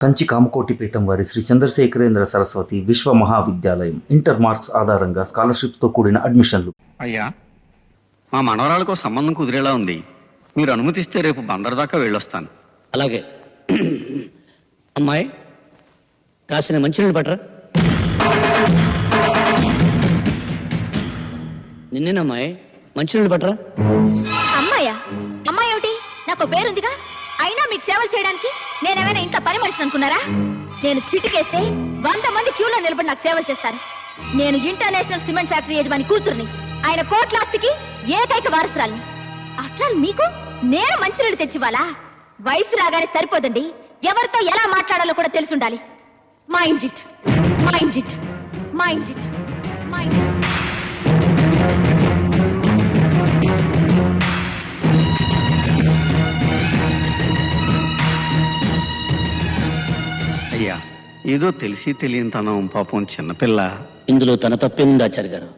కంచి కామకోటి పీఠం వారి శ్రీ చంద్రశేఖరేంద్ర సరస్వతి విశ్వ మహావిద్యాలయం ఇంటర్ మార్క్స్ ఆధారంగా స్కాలర్షిప్తో కూడిన అడ్మిషన్లు. అయ్యా, మా మనవరాలకు సంబంధం కుదిరేలా ఉంది. మీరు అనుమతిస్తే రేపు బందర్ దాకా వెళ్ళొస్తాను. అలాగే. అమ్మాయి, కాసిన మంచినీళ్ళు పట్టరా. నిన్నేనమ్మాయి, మంచినీళ్ళు పట్టరా. అమ్మాయా? అమ్మాయి ఏమిటి? నాకు పేరుందిగా. అయినా మీకు సేవలు చేయడానికి నేనేమైనా ఇంట్లో పని మనిషిని అనుకున్నారా? నేను చిటికేస్తే 100 మంది క్యూలో నిలబడి నాకు సేవలు చేస్తాను. నేను ఇంటర్నేషనల్ సిమెంట్ ఫ్యాక్టరీ యజమాని కూతుర్ని. ఆయన కోట్లాస్తికి ఏకైక వారసురాల్ని. ఆఫ్టర్ ఆల్ మీకు నేను మంచినీళ్ళు తెచ్చివ్వాలా? వయసు రాగానే సరిపోదండి, ఎవరితో ఎలా మాట్లాడాలో కూడా తెలిసి ఉండాలి. Mind it, mind it, mind it, mind it. అయ్యా, ఏదో తెలిసి తెలియనితనం, పాపం చిన్నపిల్ల. ఇందులో తన తప్పేముంది ఆచార్య గారు?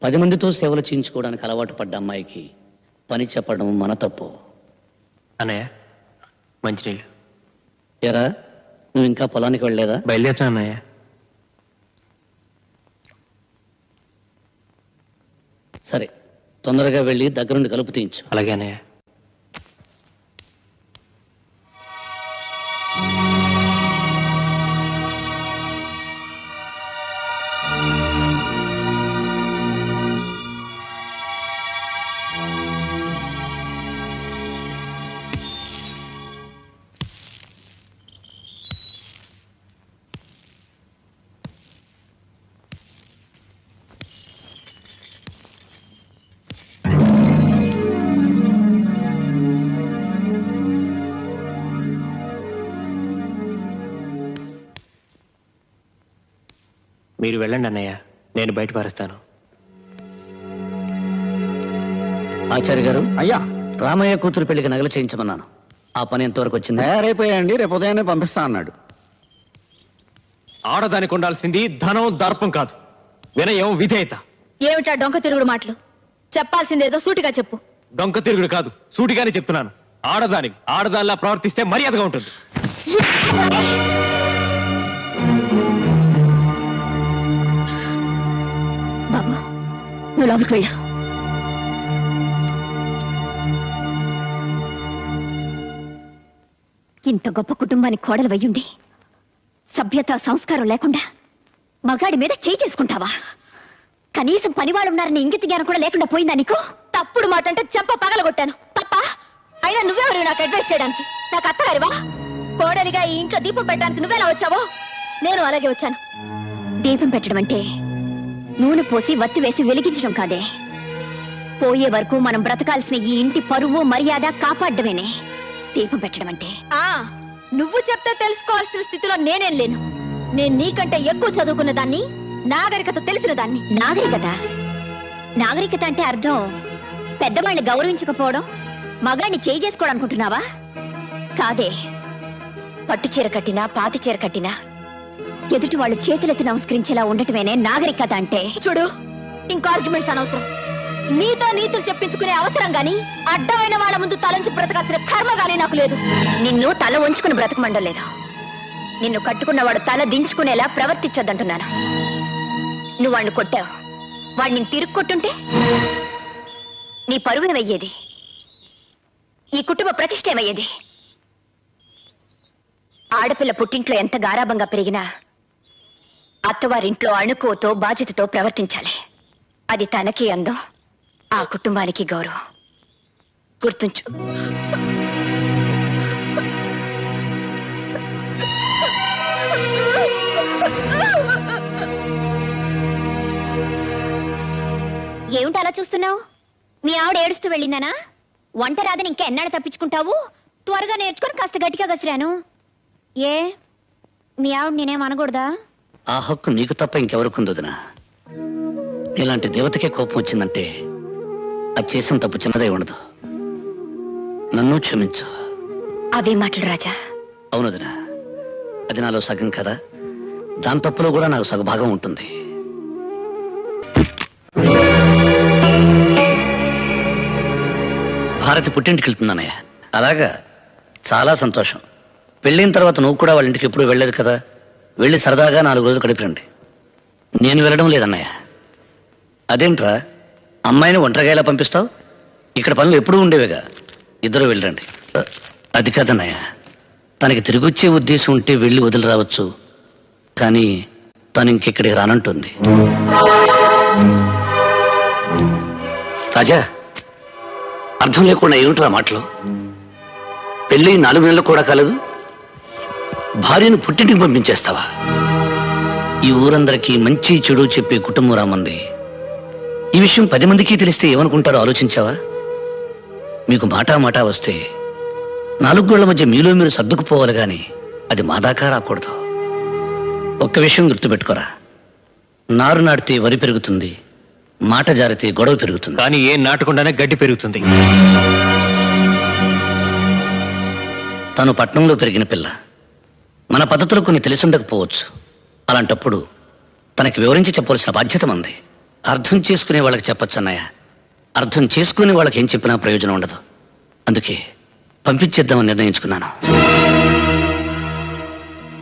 10 మందితో సేవలు చేయించుకోవడానికి అలవాటు పడ్డ అమ్మాయికి పని చెప్పడం మన తప్పు. అన్నయ్య, మంచినీళ్ళు. ఎరా, నువ్వు ఇంకా పొలానికి వెళ్ళలేదా? బయలుదేరుతున్నా అన్నయ్య. సరే, తొందరగా వెళ్ళి దగ్గరుండి కలుపు తీయించు. అలాగే అన్నయ్య. మీరు వెళ్ళండి అన్నయ్య, నేను బయట పారేస్తాను. ఆచార్య గారు, అయ్యా, రామయ్య కూతురు పెళ్లికి నగలు చేయించమన్నాను. ఆ పని ఎంతవరకు వచ్చింది? తయారైపోయాయండి, రేపు ఉదయాన్నే పంపిస్తా అన్నాడు. ఆడదానికి ఉండాల్సింది ధనం, దర్పం కాదు, వినయం, విధేయత. ఏమిటా డొంక తిరుగుడు మాటలు? చెప్పాల్సిందేదో సూటిగా చెప్పు. డొంక తిరుగుడు కాదు, సూటిగానే చెప్తున్నాను. ఆడదానిలా ప్రవర్తిస్తే మర్యాదగా ఉంటుంది. బాబు, నువ్వు లోపలికి వెళ్ళు. ఇంత గొప్ప కుటుంబానికి కోడలు వయ్యుండి సభ్యత, సంస్కారం లేకుండా మగాడి మీద చేయి చేసుకుంటావా? కనీసం పనివాళ్ళున్నారని ఇంగిత జ్ఞానం కూడా లేకుండా పోయిందా నీకు? తప్పుడు మాట అంటే చెంప పగలగొట్టాను. తప్ప? అయినా నువ్వెవరు నాకు అడ్వైస్ చేయడానికి? నాకు అత్తగారివా? కోడలిగా ఈ ఇంట్లో దీపం పెట్టడానికి నువ్వెలా వచ్చావో నేను అలాగే వచ్చాను. దీపం పెట్టడం అంటే నూనె పోసి వత్తి వేసి వెలిగించడం కాదే. పోయే వరకు మనం బ్రతకాల్సిన ఈ ఇంటి పరువు, మర్యాద కాపాడమేనే దీపం పెట్టడం అంటే. నువ్వు చెప్తే తెలుసుకోవాల్సిన స్థితిలో నేనేం లేను. నేను నీకంటే ఎక్కువ చదువుకున్న దాన్ని, నాగరికత తెలిసిన దాన్ని. నాగరికత అంటే అర్థం పెద్దవాళ్ళని గౌరవించకపోవడం, మగాడిని చేయి చేసుకోవడం అనుకుంటున్నావా? కాదే. పట్టు చీర కట్టినా, పాతి చీర కట్టినా ఎదుటి వాళ్ళు చేతులెత్తి నమస్కరించేలా ఉండటమేనే నాగరికత అంటే. చూడు, ఇంకో ఆర్గ్యుమెంట్స్ అనవసరం. నీతో నీతులు చెప్పించుకునే అవసరం గాని, అడ్డమైన వాళ్ళ ముందు తలంచి బ్రతకాల్సిన కర్మ గానీ నాకు లేదు. నిన్ను తల వంచుకుని బ్రతకమండలేదు. నిన్ను కట్టుకున్నవాడు తల దించుకునేలా ప్రవర్తించొద్దంటున్నాను. నువ్వు వాడిని కొట్టావు, వాడిని తిరుగు కొట్టుంటే నీ పరువేమయ్యేది? ఈ కుటుంబ ప్రతిష్ట ఏమయ్యేది? ఆడపిల్ల పుట్టింట్లో ఎంత గారాబంగా పెరిగినా అత్తవారింట్లో అణుకువతో, బాధ్యతతో ప్రవర్తించాలి. అది తనకి అందం, ఆ కుటుంబానికి గౌరవం. గుర్తుంచు. ఏమిటి అలా చూస్తున్నావు? మీ ఆవిడ ఏడుస్తూ వెళ్ళిందనా? వంట రాదని ఇంకా ఎన్నాళ్ళు తప్పించుకుంటావు? త్వరగా నేర్చుకొని కాస్త గట్టిగా గసిరాను. ఏ, మీ ఆవిడ నేనేం అనకూడదా? ఆ హక్కు నీకు తప్ప ఇంకెవరికి ఉందోదినా? ఇలాంటి దేవతకే కోపం వచ్చిందంటే అది చేసిన తప్పు చిన్నదే ఉండదు. నన్ను క్షమించు. అవే మాటలు రాజా. అవునదినా, అది నాలో సగం కదా. దాని తప్పులో కూడా నాకు సగభాగం ఉంటుంది. భారతి పుట్టింటికి వెళ్తుందన్నయ్య. అలాగా, చాలా సంతోషం. పెళ్ళైన తర్వాత నువ్వు కూడా వాళ్ళ ఇంటికి ఎప్పుడు వెళ్ళలేదు కదా, వెళ్ళి సరదాగా 4 రోజులు గడిపిరండి. నేను వెళ్ళడం లేదన్నయ్య. అదేంట్రా అమ్మాయిని ఒంటరిగా ఎలా పంపిస్తావు? ఇక్కడ పనులు ఎప్పుడూ ఉండేవిగా, ఇద్దరు వెళ్ళండి. అది కాదన్నయ్య, తనకి తిరిగి వచ్చే ఉద్దేశం ఉంటే వెళ్ళి వదిలి రావచ్చు, కానీ తను ఇంకెక్కడికి రానంటుంది. రాజా, అర్థం లేకుండా ఏమిట్రా మాటలు? పెళ్ళి 4 నెలలు కూడా కాలేదు, భార్యను పుట్టింటికి పంపించేస్తావా? ఈ ఊరందరికీ మంచి చెడు చెప్పే కుటుంబం రామంది. ఈ విషయం 10 మందికి తెలిస్తే ఏమనుకుంటారో ఆలోచించావా? మీకు మాటా వస్తే 4 గోళ్ల మధ్య మీలో మీరు సర్దుకుపోవాలి గాని అది మా దాకా రాకూడదు. ఒక్క విషయం గుర్తుపెట్టుకోరా, నారు నాటితే వరి పెరుగుతుంది, మాట జారితే గొడవ పెరుగుతుంది. కానీ ఏం నాటకుండానే గడ్డి పెరుగుతుంది. తను పట్నంలో పెరిగిన పిల్ల, మన పద్ధతులు కొన్ని తెలిసుండకపోవచ్చు. అలాంటప్పుడు తనకి వివరించి చెప్పవలసిన బాధ్యత మంది. అర్థం చేసుకునే వాళ్ళకి చెప్పొచ్చు అన్నయ్య, అర్థం చేసుకునే వాళ్ళకి ఏం చెప్పినా ప్రయోజనం ఉండదు. అందుకే పంపించేద్దామని నిర్ణయించుకున్నాను.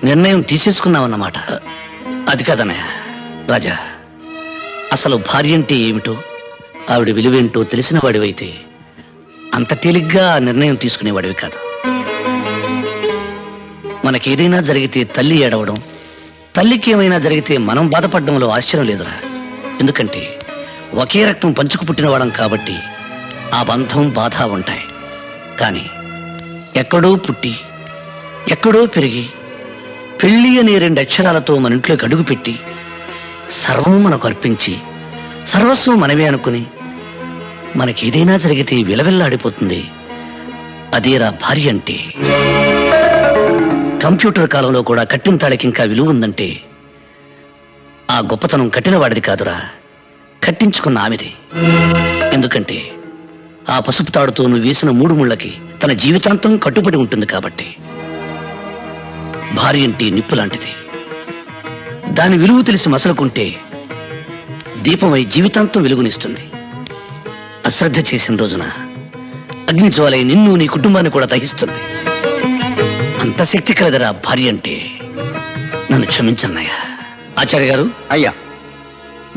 నిర్ణయం తీసేసుకున్నామన్నమాట. అది కాదన్నయ్య. రాజా, అసలు భార్య అంటే ఏమిటో, ఆవిడ విలువేంటో తెలిసిన వాడివైతే అంత తేలిగ్గా ఆ నిర్ణయం తీసుకునేవాడివి కాదు. మనకేదైనా జరిగితే తల్లి ఏడవడం, తల్లికి ఏమైనా జరిగితే మనం బాధపడడంలో ఆశ్చర్యం లేదురా. ఎందుకంటే ఒకే రక్తం పంచుకు పుట్టినవాడం కాబట్టి ఆ బంధం బాధ ఉంటాయి. కానీ ఎక్కడో పుట్టి ఎక్కడో పెరిగి పెళ్లి అనే 2 అక్షరాలతో మన ఇంట్లోకి అడుగుపెట్టి సర్వం మనకు అర్పించి సర్వస్వం మనమే అనుకుని మనకేదైనా జరిగితే విలవిల్లాడిపోతుంది. అదేరా భార్య అంటే. కంప్యూటర్ కాలంలో కూడా కట్టిన తాళికి ఇంకా విలువ ఉందంటే ఆ గొప్పతనం కట్టిన వాడిది కాదురా, కట్టించుకున్న ఆమెది. ఎందుకంటే ఆ పసుపు తాడుతో నువ్వు వేసిన 3 ముళ్ళకి తన జీవితాంతం కట్టుబడి ఉంటుంది కాబట్టి. భార్య అంటే నిప్పు లాంటిది. దాని విలువ తెలిసి మసలుకుంటే దీపమై జీవితాంతం వెలుగునిస్తుంది. అశ్రద్ధ చేసిన రోజున అగ్ని జ్వాలై నిన్ను నీ కుటుంబాన్ని కూడా దహిస్తుంది. అంత శక్తి కలదరా భార్య అంటే. నన్ను క్షమించన్నయ్యా. ఆచార్య గారు, అయ్యా,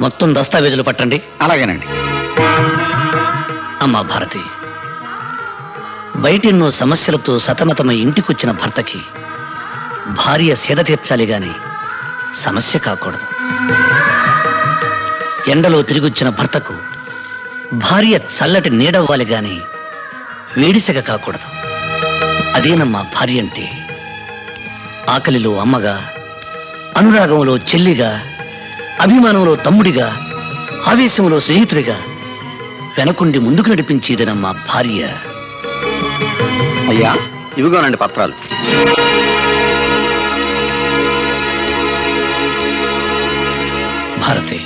మొత్తం దస్తావేజులు పట్టండి. అలాగేనండి. అమ్మా భారతి, బయటెన్నో సమస్యలతో సతమతమై ఇంటికొచ్చిన భర్తకి భార్య సేద తీర్చాలి గాని సమస్య కాకూడదు. ఎండలో తిరిగొచ్చిన భర్తకు భార్య చల్లటి నీడవ్వాలి గాని వేడిసెగ కాకూడదు. అదేనమ్మా భార్య అంటే. ఆకలిలో అమ్మగా, అనురాగంలో చెల్లిగా, అభిమానంలో తమ్ముడిగా, ఆవేశంలో స్నేహితుడిగా వెనకుండి ముందుకు నడిపించేదనమ్మా భార్య. అయ్యా, ఇవిగోనండి పత్రాలు. భారతి,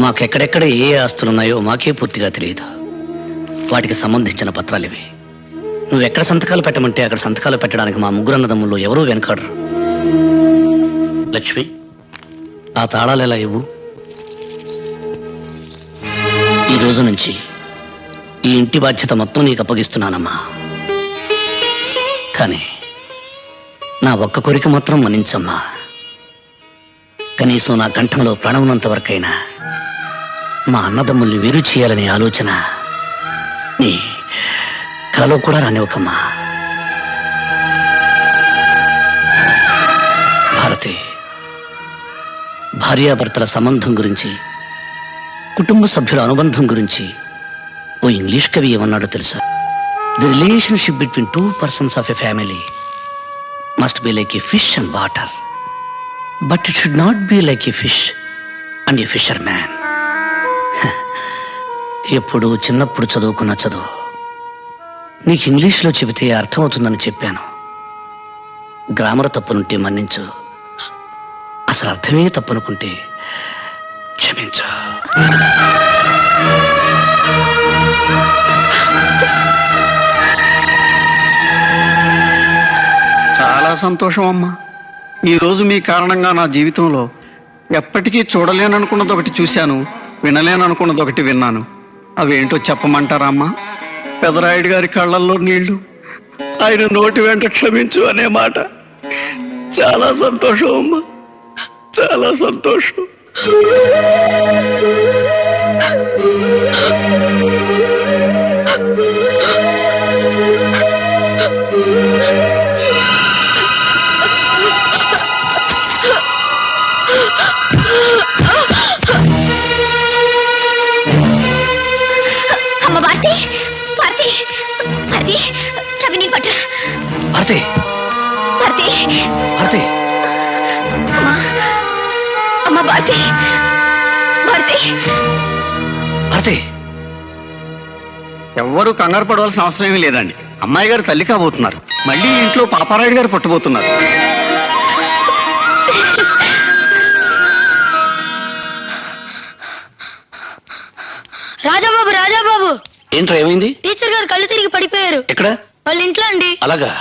మాకెక్కడెక్కడ ఏ ఆస్తులున్నాయో మాకే పూర్తిగా తెలియదు. వాటికి సంబంధించిన పత్రాలు ఇవి. నువ్వెక్కడ సంతకాలు పెట్టమంటే అక్కడ సంతకాలు పెట్టడానికి మా 3 అన్నదమ్ముల్లో ఎవరూ వెనకాడరు. లక్ష్మి, ఆ తాళాలు ఎలా ఇవ్వు. ఈ రోజు నుంచి ఈ ఇంటి బాధ్యత మొత్తం నీకు అప్పగిస్తున్నానమ్మా. కానీ నా ఒక్క కోరిక మాత్రం మన్నించమ్మా. కనీసం నా కంఠంలో ప్రాణం ఉన్నంత వరకైనా మా అన్నదమ్ముల్ని వేరు చేయాలనే ఆలోచన నీ కలలో కూడా రానివ్వకమ్మా. భారతి, భార్యాభర్తల సంబంధం గురించి, కుటుంబ సభ్యుల అనుబంధం గురించి ఓ ఇంగ్లీష్ కవి ఏమన్నాడో తెలుసా? The relationship between 2 persons of a family must be like a fish and water, but it should not be like a fish and a fisherman. ఎప్పుడు చిన్నప్పుడు చదువుకున్న చదువు నీకు ఇంగ్లీష్లో చెబితే అర్థమవుతుందని చెప్పాను. గ్రామర్ తప్పునుంటే మన్నించు, అసలు అర్థమే తప్పనుకుంటే క్షమించు. చాలా సంతోషం అమ్మా. ఈరోజు మీ కారణంగా నా జీవితంలో ఎప్పటికీ చూడలేననుకున్నది ఒకటి చూశాను, వినలేననుకున్నది ఒకటి విన్నాను. అవేంటో చెప్పమంటారా అమ్మా? పెదరాయుడు గారి కళ్ళల్లో నీళ్లు, ఆయన నోటి వెంట క్షమించు అనే మాట చాలా సంతోషం అమ్మా, చాలా సంతోషం. అమ్మ భారతి, భారతి, భారతి, రవి నీ పట్టు. భారతి, భారతి, భారతి, అమ్మా, అమ్మ భారతి, భారతి. భారతి. ఎవ్వరూ కంగారు పడవలసిన అవసరం ఏమీ లేదండి. అమ్మాయి గారు తల్లి కాబోతున్నారు. మళ్ళీ ఇంట్లో పాపారాయుడు గారు పుట్టబోతున్నారు. రాజాబాబు, రాజాబాబు, ఏంట్రా ఏమైంది? టీచర్ గారు కళ్ళు తిరిగి పడిపోయారు. ఎక్కడ? వాళ్ళ ఇంట్లో అండి. అలాగా?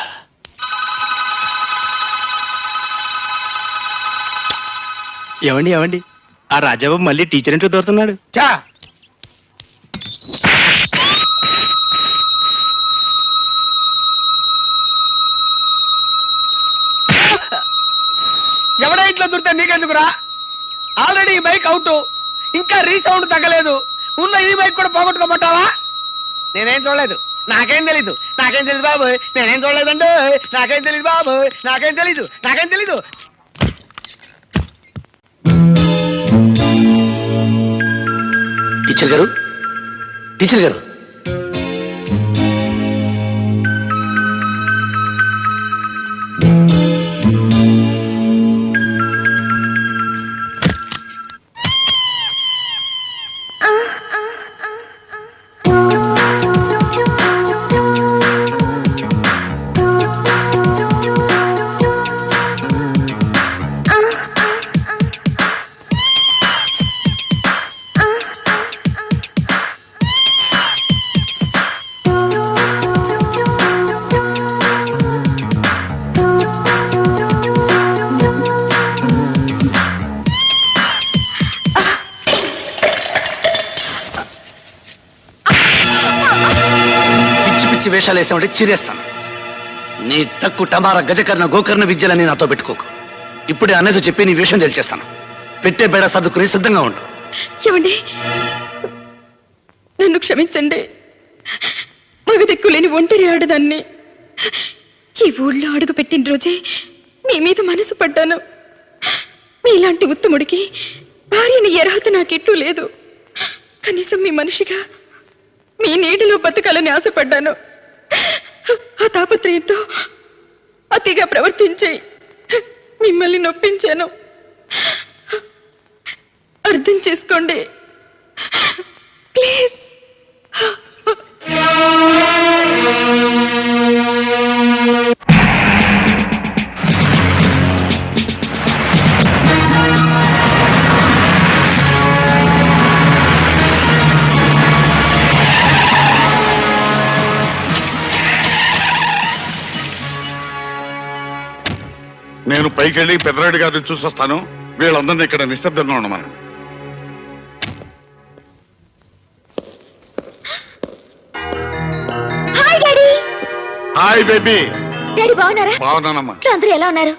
ఏమండి ఆ రాజాబాబు మళ్ళీ టీచర్ ఇంట్లో దొరుకుతున్నాడు. చా ఎవడో ఇంట్లో దొరికితే నీకెందుకురా? ఆల్రెడీ ఈ బైక్ అవుట్, ఇంకా రీసౌండ్ తగ్గలేదు. ఉన్న ఈ బైక్ కూడా పోగొట్టుకోమంటావా? నేనేం చూడలేదు, నాకేం తెలీదు, నాకేం తెలీదు బాబు, నేనేం చూడలేదండి, నాకేం తెలీదు బాబు, నాకేం తెలీదు, నాకేం తెలీదు. టీచర్ గారు, టీచర్ గారు, వేషాలు వేసామంటే చీరేస్తాను. నీ టక్కు టమారా గజకర్ణ గోకర్ణ విద్యలని నాతో పెట్టుకోకు. ఇప్పుడే అన్నయ్యతో చెప్పి నీ విషయం తెలిచేస్తాను. పెట్టే బేడ సర్దుకుని సిద్ధంగా ఉండు. ఏమండి, నన్ను క్షమించండి. మగ దిక్కులేని ఒంటరి ఆడదాన్ని. ఈ ఊళ్ళో అడుగు పెట్టిన రోజే మీ మీద మనసు పడ్డాను. మీలాంటి ఉత్తముడికి భార్యని అర్హత నాకెట్లూ లేదు. కనీసం మీ మనిషిగా మీ నీడలో బతకాలని ఆశపడ్డాను. ఆ తాపత్రయంతో అతిగా ప్రవర్తించి మిమ్మల్ని నొప్పించాను. అర్థం చేసుకోండి ప్లీజ్. నేను పైకెళ్ళి పెద్దరెడ్డి గారిని చూసొస్తాను. వీళ్ళందరినీ ఇక్కడ నిశ్శబ్దంగా ఉండమని. Hi daddy. Hi baby. Daddy బాగున్నారా? బాగున్నానమ్మా. అందరూ ఎలా ఉన్నారు?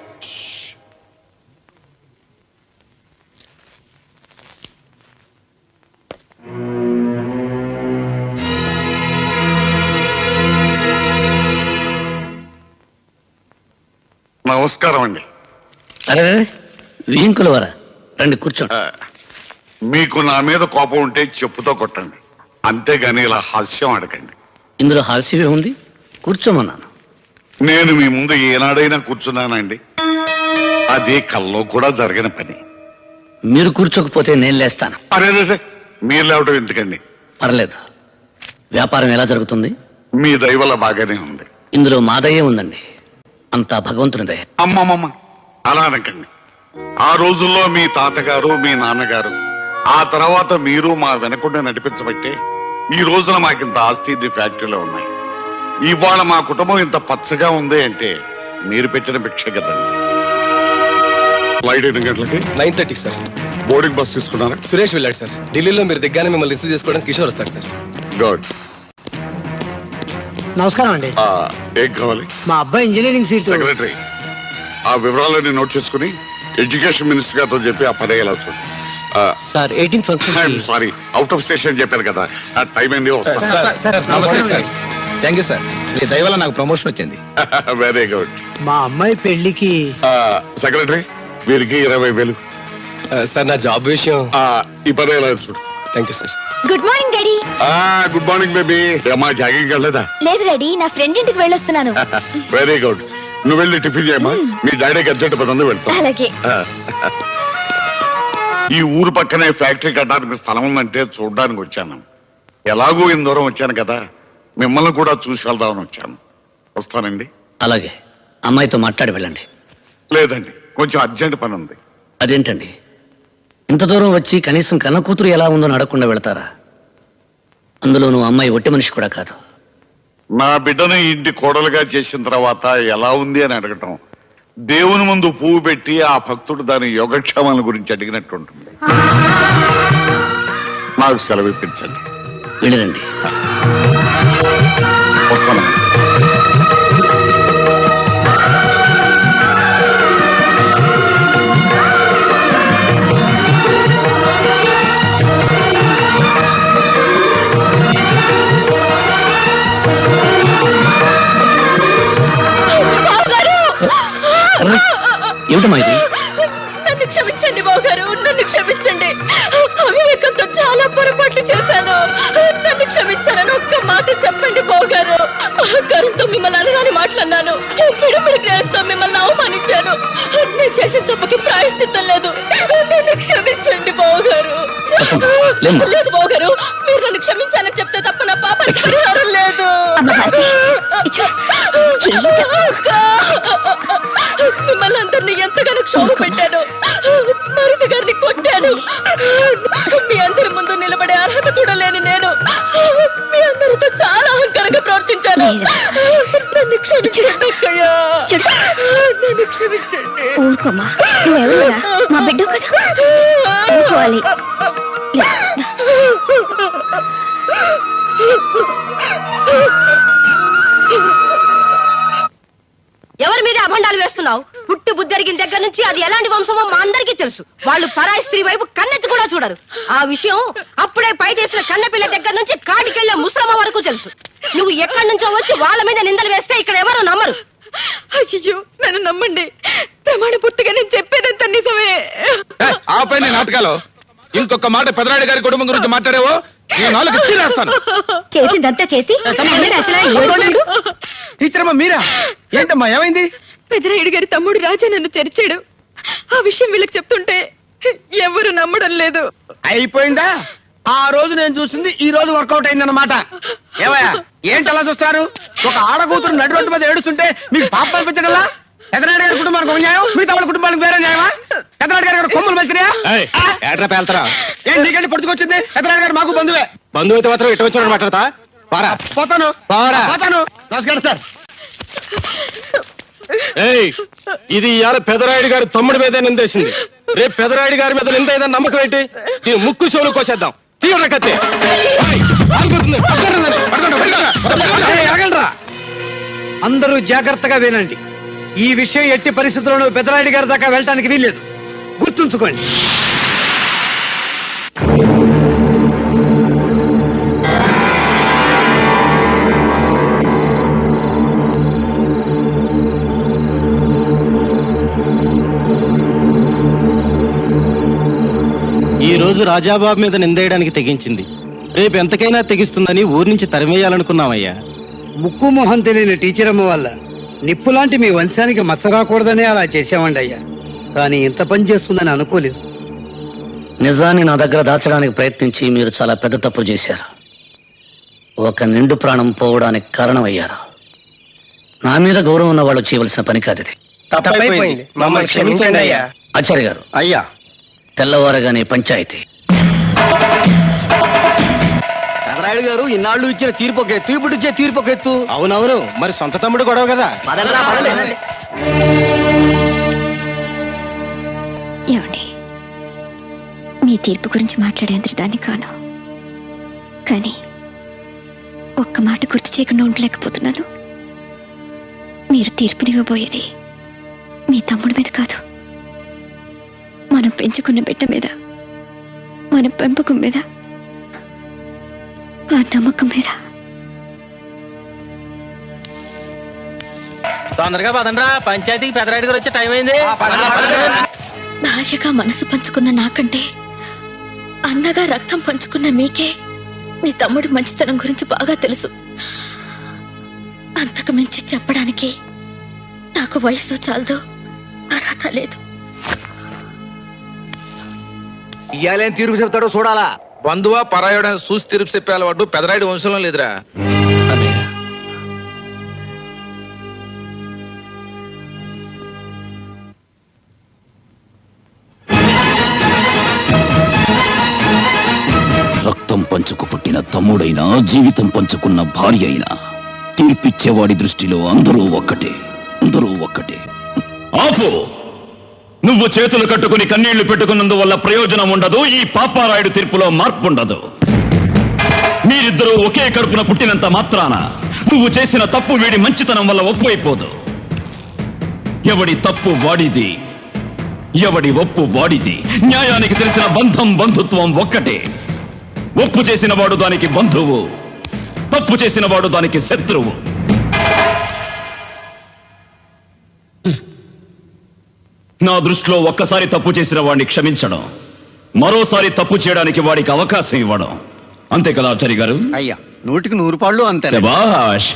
నమస్కారం అండి. అరే వీంకుల వరా, రండి కూర్చోండి. మీకు నా మీద కోపం ఉంటే చెప్పుతో కొట్టండి, అంతేగాని ఇలా హాస్యం అడగండి. ఇందులో హాస్యమే ఉంది, కూర్చోమన్నాను. నేను మీ ముందు ఏనాడైనా కూర్చున్నానండి? అది కల్లో కూడా జరగని పని. మీరు కూర్చోకపోతే నేను లేస్తాను. అరే మీరు లేవటం ఎందుకండి? పర్లేదు. వ్యాపారం ఎలా జరుగుతుంది? మీ దయ వల్ల బాగానే ఉంది. ఇందులో మాదయ్యే ఉందండి, అంతా భగవంతుని దయ. అమ్మమ్మమ్మ అలా అనకండి. ఆ రోజుల్లో మీ తాతగారు మీ నాన్నగారు, ఆ తర్వాత మీరు మా వెనకుండా నడిపించబట్టే ఈ రోజున మాకింత ఆస్తి ఫ్యాక్టరీలో ఉన్నాయి. ఇవాళ మా కుటుంబం ఇంత పచ్చగా ఉంది అంటే మీరు పెట్టిన భిక్ష కదండి. ఫ్లైట్ 8 గంటలకి 9:30 సార్. బోర్డింగ్ బస్ తీసుకున్నారా? సురేష్ వెళ్ళాడు సార్. ఢిల్లీలో మీరు దిగ్గానే మిమ్మల్ని రిసీవ్ చేసుకోవడానికి కిషోర్ వస్తాడు సార్. గుడ్. నమస్కారం అండి. ఏం కావాలి? మా అబ్బాయి ఇంజనీరింగ్ సీట్. సెక్రటరీ, ఆ వివరాలన్నీ నోట్ చేసుకుని ఎడ్యుకేషన్ మినిస్టర్ గారితో చెప్పి ఆ పని అయ్యేలా చూడు. Sir 18 function. Sorry, out of station చెప్పారు కదా, ఆ టైం ఏంది వస్తా. థ్యాంక్ యూ సార్, మీ దయ వల్ల నాకు ప్రమోషన్ వచ్చింది. Very good. మా అమ్మాయి పెళ్లికి. సెక్రటరీ, వీరికి 20,000. సార్ నా జాబ్ విషయం. ఈ పని ఎలా చూడు. Thank you sir. Good morning daddy. Good morning baby. అమ్మా జాగింగ్ వెళ్ళలేదా? లేదు డాడీ, నా ఫ్రెండ్ ఇంటికి వెళ్ళొస్తున్నాను. Very good. నువ్వు వెళ్ళి టిఫిన్ చేయమ్మా, మీ డాడీకి అర్జెంట్ పని ఉంది, వెళ్తా. అలాగే. ఈ ఊరు పక్కనే ఫ్యాక్టరీ కట్టడానికి స్థలం ఉందంటే చూడడానికి వచ్చాను. ఎలాగో ఇంత దూరం వచ్చాను కదా, మిమ్మల్ని కూడా చూసి వెళ్దామని వచ్చాను. వస్తానండి. అలాగే, అమ్మాయితో మాట్లాడి వెళ్ళండి. లేదండి, కొంచెం అర్జెంట్ పని ఉంది. అదేంటండి, ఇంత దూరం వచ్చి కనీసం కన్న కూతురు ఎలా ఉందో అడగకుండా వెళతారా? అందులో నువ్వు అమ్మాయి ఒట్టి మనిషి కూడా కాదు. నా బిడ్డను ఇంటి కోడలుగా చేసిన తర్వాత ఎలా ఉంది అని అడగటం, దేవుని ముందు పువ్వు పెట్టి ఆ భక్తుడు దాని యోగక్షేమాల గురించి అడిగినట్టు ఉంటుంది. నాకు సెలవు ఇప్పించండి. వెళ్ళరండి. వస్తాను. ఏమిటమ్మా ఇది? నన్ను క్షమించండి బావగారు, నన్ను క్షమించండి. అవివేకంతో చాలా పొరపాట్లు చేశాను. నన్ను క్షమించాలని ఒక్క మాట చెప్పండి బావగారు. అహంకారంతో మిమ్మల్ని అనరాని మాట్లాడినాను. పిడిపిడి జ్ఞానంతో మిమ్మల్ని అవమానించాను. నేను చేసిన తప్పుకి ప్రాయశ్చిత్తం లేదు. నన్ను క్షమించండి బావగారు. లేదు బావగారు, మీరు నన్ను క్షమించాలని చెప్తే తప్ప నా పాపానికి పరిహారం లేదు. మిమ్మల్ని అందరినీ ఎంతగానో క్షోభ పెట్టాను. మరిది గారిని కొట్టాను. మీ అందరి ముందు నిలబడే అర్హత కూడా లేని నేను మీ అందరితో చాలా అహంకారంగా ప్రవర్తించాను. నన్ను క్షమించండి అక్కయ్య, నన్ను క్షమించండి. ఊరుకోమా, నువ్వెవరురా? మా బిడ్డ కదా, ఊరుకోవాలి. ఎవరి మీద అభండాలు వేస్తున్నావు? పుట్టి బుద్ధరిగిన దగ్గర నుంచి అది ఎలాంటి వంశమో మా అందరికీ తెలుసు. వాళ్ళు పరాయి స్త్రీ వైపు కన్నెత్తి కూడా చూడరు. ఆ విషయం అప్పుడే పై చేసిన కన్నెపిల్ల దగ్గర నుంచి కాటికెళ్లే ముసలమ్మ వరకు తెలుసు. నువ్వు ఎక్కడి నుంచో వచ్చి వాళ్ళ మీద నిందలు వేస్తే ఇక్కడ ఎవరు నమ్మరు. అయ్యో, నన్ను నమ్మండి. ప్రమాణ పూర్తిగా నేను చెప్పేదంతా నిజమే. ఆపై నాటకాలు ఇంకొక మాట పెదరాడి గారి కుటుంబం గురించి మాట్లాడేవో నాలుగు ఇచ్చిరేస్తాను. చేసిందంతా చేసి టీచర్ అమ్మా మీరా? ఏంటమ్మా ఏమైంది? పెదరాయుడు గారి తమ్ముడు రాజా నన్ను చేర్చాడు. ఆ విషయం వీళ్ళకి చెప్తుంటే ఎవరు నమ్మడం లేదు. అయిపోయిందా? ఆ రోజు నేను చూసింది ఈ రోజు వర్కౌట్ అయిందన్నమాట. ఏమయ్యా, ఏంటి అలా చూస్తారు? ఒక ఆడకూతురు నడి రోడ్డు మీద ఏడుస్తుంటే మీకు పాపం అనిపించగలరా? పెదనాయుడు గారి కుటుంబానికి ఒక న్యాయం, మిగతా వాళ్ళ కుటుంబానికి వేరే న్యాయమా? పెదనాయుడు గారి కొమ్ములు వెళ్తున్నాయా? ఏం నీకంటే పట్టుకొచ్చింది? పెదనాయుడు గారు మాకు బంధువే. బంధువు అయితే మాత్రం ఇటు వచ్చాడు మాట్లాడతా. పోతాను పోతాను. నమస్కారం సార్. ఇది ఇవాళ పెదరాయుడు గారి తమ్ముడి మీద నిందేసింది. రేపు పెదరాయుడు గారి మీద నింద ఏదైనా నమ్మకం ఏంటి? దీని ముక్కు చెవులు కోసేద్దాం. తీవ్ర కత్తి. అందరూ జాగ్రత్తగా వినండి. ఈ విషయం ఎట్టి పరిస్థితుల్లోనూ పెదరాయుడు గారి దాకా వెళ్ళటానికి వీల్లేదు. గుర్తుంచుకోండి. ఈ రోజు రాజాబాబు మీద నిందేయడానికి తెగించింది. రేపు ఎంతకైనా తెగిస్తుందని ఊరి నుంచి తరిమేయాలనుకున్నామయ్యా. ముక్కు మొహం తెలియని టీచర్ అమ్మ వల్ల నిప్పులాంటి మీ వంశానికి మచ్చ రాకూడదనే అలా చేసామండి అయ్యా. కానీ ఇంత పని చేస్తుందని అనుకోలేదు. నిజాన్ని నా దగ్గర దాచడానికి ప్రయత్నించి మీరు చాలా పెద్ద తప్పు చేశారు. ఒక నిండు ప్రాణం పోవడానికి కారణమయ్యారు. నా మీద గౌరవం ఉన్న వాళ్ళు చేయవలసిన పని కాదు ఇది. మమ్మల్ని క్షమించండి అయ్యా. ఆచార్య గారు, అయ్యా తెల్లవారగానే పంచాయతీ. పెదరాయుడు గారు ఇన్నాళ్ళు ఇచ్చిన తీర్పు ఒక ఎత్తు, ఇప్పుడు ఇచ్చే తీర్పు ఒక ఎత్తు. అవునవును, మరి సొంత తమ్ముడు గొడవ కదా. ఏమండి, మీ తీర్పు గురించి మాట్లాడేందుకు దాన్ని కాను. కానీ ఒక్క మాట గుర్తు చేయకుండా ఉండలేకపోతున్నాను. మీరు తీర్పునివ్వబోయేది మీ తమ్ముడి మీద కాదు, మనం పెంచుకున్న బిడ్డ మీద, మన పెంపకం మీద, ఆ నమ్మకం మీద. తొందరగా పదండ్రా, పంచాయతీకి పెదరాయుడు గారు వచ్చే టైం అయింది. భార్యగా మనసు పంచుకున్న నాకంటే అన్నగా రక్తం పంచుకున్న మీకే మీ తమ్ముడి మంచితనం గురించి బాగా తెలుసు. అంతకు మించి చెప్పడానికి నాకు వయసు చాలదు, అర్హత లేదు. ఇయ్యాలేం తీర్పు చెప్తాడో చూడాలా. బంధువా పరాయుడని చూసి తిరుపు చెప్పే అలవాటు పెదరాయుడు వంశంలో లేదురా. రక్తం పంచుకు పుట్టిన తమ్ముడైనా, జీవితం పంచుకున్న భార్య అయినా తీర్పిచ్చేవాడి దృష్టిలో అందరూ ఒక్కటే, అందరూ ఒక్కటే. ఆపు! నువ్వు చేతులు కట్టుకుని కన్నీళ్లు పెట్టుకున్నందువల్ల ప్రయోజనం ఉండదు. ఈ పాపారాయుడు తీర్పులో మార్పు ఉండదు. మీరిద్దరూ ఒకే కడుపున పుట్టినంత మాత్రాన నువ్వు చేసిన తప్పు వీడి మంచితనం వల్ల ఒప్పైపోదు. ఎవడి తప్పు వాడిది, ఎవడి ఒప్పు వాడిది. న్యాయానికి తెలిసిన బంధం, బంధుత్వం ఒక్కటే. ఒప్పు చేసిన వాడు దానికి బంధువు, తప్పు చేసిన వాడు దానికి శత్రువు. నా దృష్టిలో ఒక్కసారి తప్పు చేసిన వాడిని క్షమించడం, మరోసారి తప్పు చేయడానికి వాడికి అవకాశం ఇవ్వడం. అంతే కదా ఆచార్య గారు? అయ్యా, 100కి 100 అంతే. శభాష్.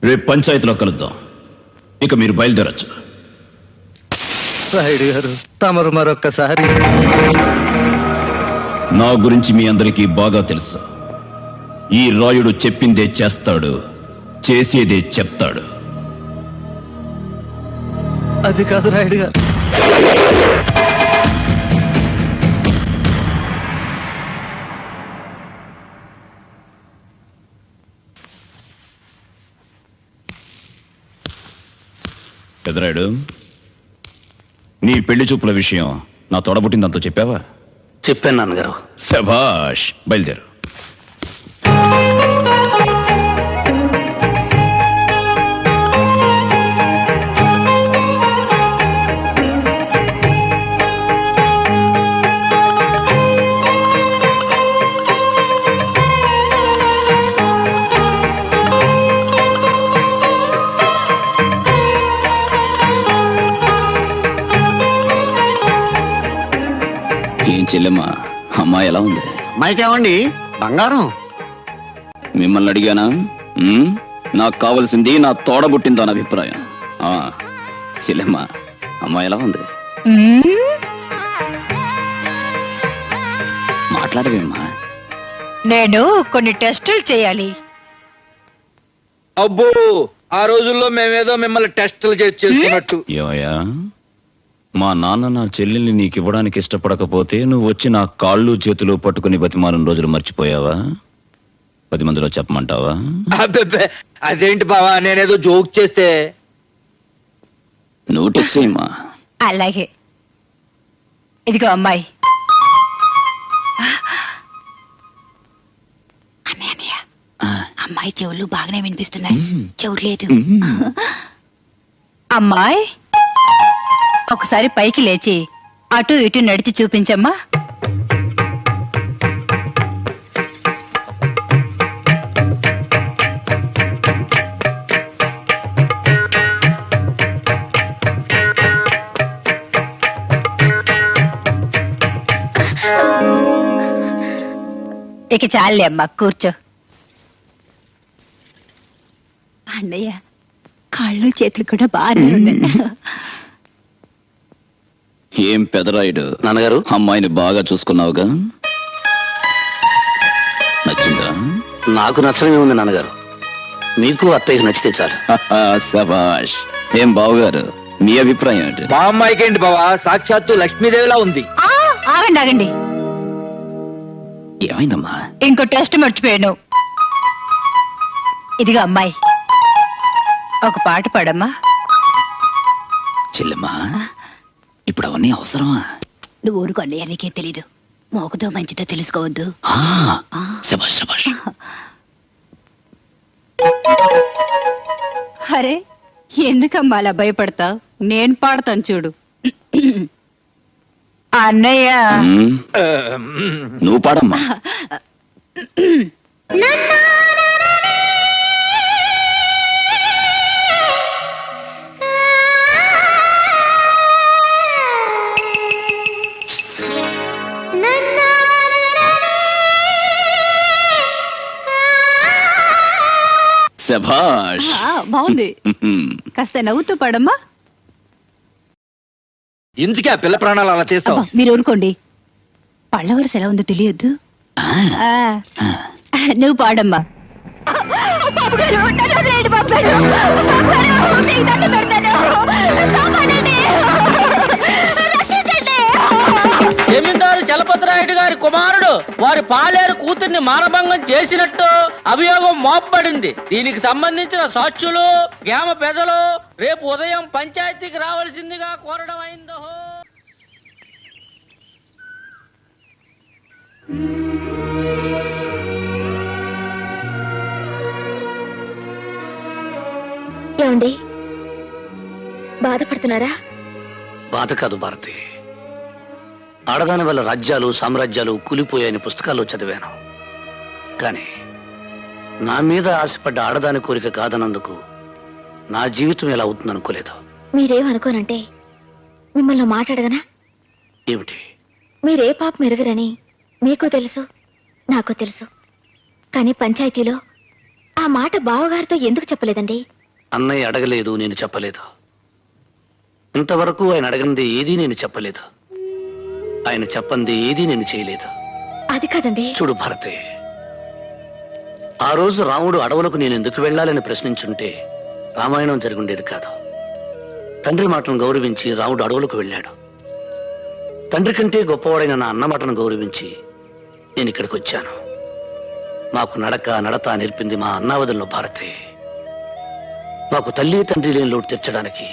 రేపు పంచాయతీలో కలుద్దాం. ఇక మీరు బయలుదేరచ్చు. రాయుడు గారు, తమరు మరొక్కసారి. నా గురించి మీ అందరికీ బాగా తెలుసు. ఈ రాయుడు చెప్పిందే చేస్తాడు, చేసేదే చెప్తాడు. అది కాదు రాయుడు గారు. పెదరాయుడు, నీ పెళ్లి చూపుల విషయం నా తోడబుట్టిందంతా చెప్పావా? చెప్పాను నాన్నగారు. శభాష్, బయలుదేరు. ఏం చెల్లెమ్మా, అమ్మాయి ఎలా ఉంది? మైకేమండి, బంగారం. మిమ్మల్ని అడిగానా? నాకు కావలసింది నా తోడబుట్టిందని అభిప్రాయం. చెల్లెమ్మా, అమ్మాయి ఎలా ఉంది? మాట్లాడవేమ్మా. నేను కొన్ని టెస్టులు చేయాలి. అబ్బో, ఆ రోజుల్లో మేమేదో మిమ్మల్ని టెస్టులు చేసుకున్నట్టు. ఏమయ్యా, మా నాన్న నా చెల్లెల్ని నీకు ఇవ్వడానికి ఇష్టపడకపోతే నువ్వు వచ్చి నా కాళ్ళు చేతులు పట్టుకుని బతిమాలిన రోజులు మర్చిపోయావా? 10 మందిలో చెప్పమంటావా? అబ్బే, అదేంటి బావా, నేనేదో జోక్ చేస్తే. నోటీస్ చేయమ్మా. అలాగే. ఇదిగో అమ్మాయి. అన్నయ్య, అమ్మాయి చెవులు బాగానే వినిపిస్తున్నాయి, చెవులు లేదు. అమ్మాయి, ఒకసారి పైకి లేచి అటు ఇటు నడిచి చూపించమ్మా. ఇక చాలే అమ్మా, కూర్చో. అన్నయ్య, కాళ్ళు చేతులు కూడా బాగానే ఉన్నాయి. ఏం పెదరాయుడు, నాన్నగారు, అమ్మాయిని బాగా చూసుకున్నావుగా? నచ్చిందా? నాకు నచ్చడమే ఉంది నాన్నగారు. మీకు అత్తయ్యకు నచ్చితే చాలు. శభాష్. ఏం బావగారు, మీ అభిప్రాయం ఏంటి? మా అమ్మాయికి ఏంటి బావా, సాక్షాత్తు లక్ష్మీదేవిలా ఉంది. ఆగండి ఆగండి, ఏమైందమ్మా? ఇంకో టెస్ట్ మర్చిపోయాను. ఇదిగా అమ్మాయి, ఒక పాట పాడమ్మా. చెల్లెమ్మా, ఇప్పుడు అవన్నీ అవసరమా? నువ్వు ఊరుకో అన్నయ్య, నీకేం తెలీదు. మోకదో మంచిదో తెలుసుకోవద్దు. శభాష్ శభాష్. అరే ఎందుకమ్మా అలా భయపడతావు? నేను పాడతాను చూడు. అన్నయ్య నువ్వు పాడమ్మా. శభాష్. బాగుంది. కాస్త నవ్వుతూ పాడమ్మా. ఎందుకే ఆ పిల్ల ప్రాణాలు అలా చేస్తావు? అబ్బా, మీరు ఊరుకోండి. పళ్ళ వరుస ఎలా ఉందో తెలియద్దు. నువ్వు పాడమ్మా. జమీందారు చలపతిరాయుడు గారి కుమారుడు వారి పాలేరు కూతుర్ని మానభంగం చేసినట్టు అభియోగం మోపబడింది. దీనికి సంబంధించిన సాక్షులు గ్రామ పెద్దలు రేపు ఉదయం పంచాయతీకి రావాల్సిందిగా కోరడం అయిందో. ఏమండి బాధపడుతున్నారా? బాధ కాదు భారతి, ఆడదాని వల్ల రాజ్యాలు సామ్రాజ్యాలు కూలిపోయాయని పుస్తకాల్లో చదివాను. కానీ నా మీద ఆశపడ్డ ఆడదాని కోరిక కాదన్నందుకు నా జీవితం ఎలా అవుతుందనుకోలేదు. మీరేమనుకోనంటే మిమ్మల్ని మాట్లాడగనా? ఏమిటి? మీరే పాపం ఎరగరని మీకు తెలుసు, నాకు తెలుసు. కానీ పంచాయతీలో ఆ మాట బావగారితో ఎందుకు చెప్పలేదండి? అన్నయ్య అడగలేదు, నేను చెప్పలేదు. ఇంతవరకు ఆయన అడగంది ఏదీ నేను చెప్పలేదు. ఆయన చెప్పంది ఏదీ నేను చేయలేదు. అది కాదండి. చూడు భారతి, ఆ రోజు రాముడు అడవులకు నేను ఎందుకు వెళ్ళాలని ప్రశ్నించుంటే రామాయణం జరుగుండేది కాదు. తండ్రి మాటను గౌరవించి రాముడు అడవులకు వెళ్ళాడు. తండ్రి కంటే గొప్పవాడైన నా అన్న మాటను గౌరవించి నేను ఇక్కడికి వచ్చాను. మాకు నడత నేర్పింది మా అన్నావదులను భారతి. మాకు తల్లి తండ్రి లేని లోటు తీర్చడానికి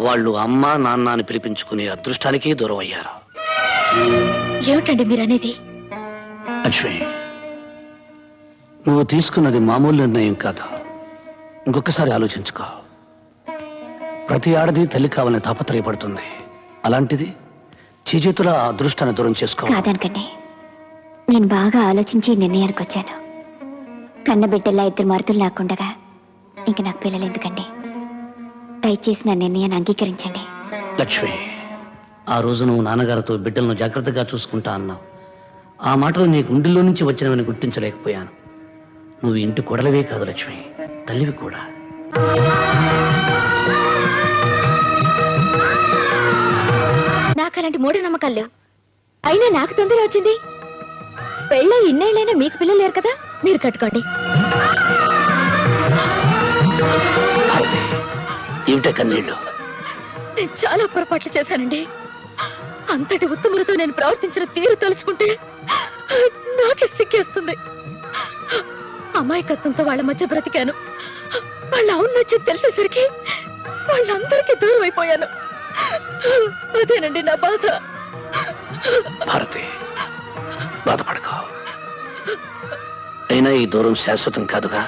వాళ్ళు అమ్మ నాన్న అని పిలిపించుకునే అదృష్టానికి దూరం అయ్యారు. ఏమిటండి మీరనేది? లక్ష్మి, నువ్వు తీసుకున్నది మామూలు నిర్ణయం కాదు. ఇంకొకసారి ఆలోచించుకో. ప్రతి ఆడది తల్లి కావాలని తాపత్రయపడుతుంది. అలాంటిది చేతుల ఆ అదృష్టాన్ని దూరం చేసుకో. కాదనకండి, నేను బాగా ఆలోచించి నిర్ణయానికి వచ్చాను. కన్నబిడ్డల్లా 2 మరుతులు లేకుండగా ఇంక నాకు పిల్లలు ఎందుకండి? దయచేసి నా నిర్ణయాన్ని అంగీకరించండి. లక్ష్మి, ఆ రోజు నువ్వు నాన్నగారితో బిడ్డలను జాగ్రత్తగా చూసుకుంటా అన్నావు. ఆ మాటలు నీ గుండెల్లో నుంచి వచ్చినవని గుర్తించలేకపోయాను. నువ్వు ఇంటి కొడలవే కాదు లక్ష్మి, తల్లివి కూడా. నాకు అలాంటి మూఢనమ్మకాలు లేవు. అయినా నాకు తొందర వచ్చింది. పెళ్ళై ఇన్నేళ్ళైనా మీకు పిల్లలు లేరు కదా, మీరు కట్టుకోండి. ఏమిటే కన్నీళ్ళు? నేను చాలా పొరపాట్లు చేశానండి. అంతటి ఉత్తములతో నేను ప్రవర్తించిన తీరు తలుచుకుంటే నాకే సిగ్గేస్తుంది. అమాయకత్వంతో వాళ్ళ మధ్య బ్రతికాను. వాళ్ళ ఔన్నత్యం తెలిసేసరికి వాళ్ళందరికీ దూరం అయిపోయాను. అదేనండి నా బాధ. భారతి, బాధపడకో. అయినా ఈ దూరం శాశ్వతం కాదుగా.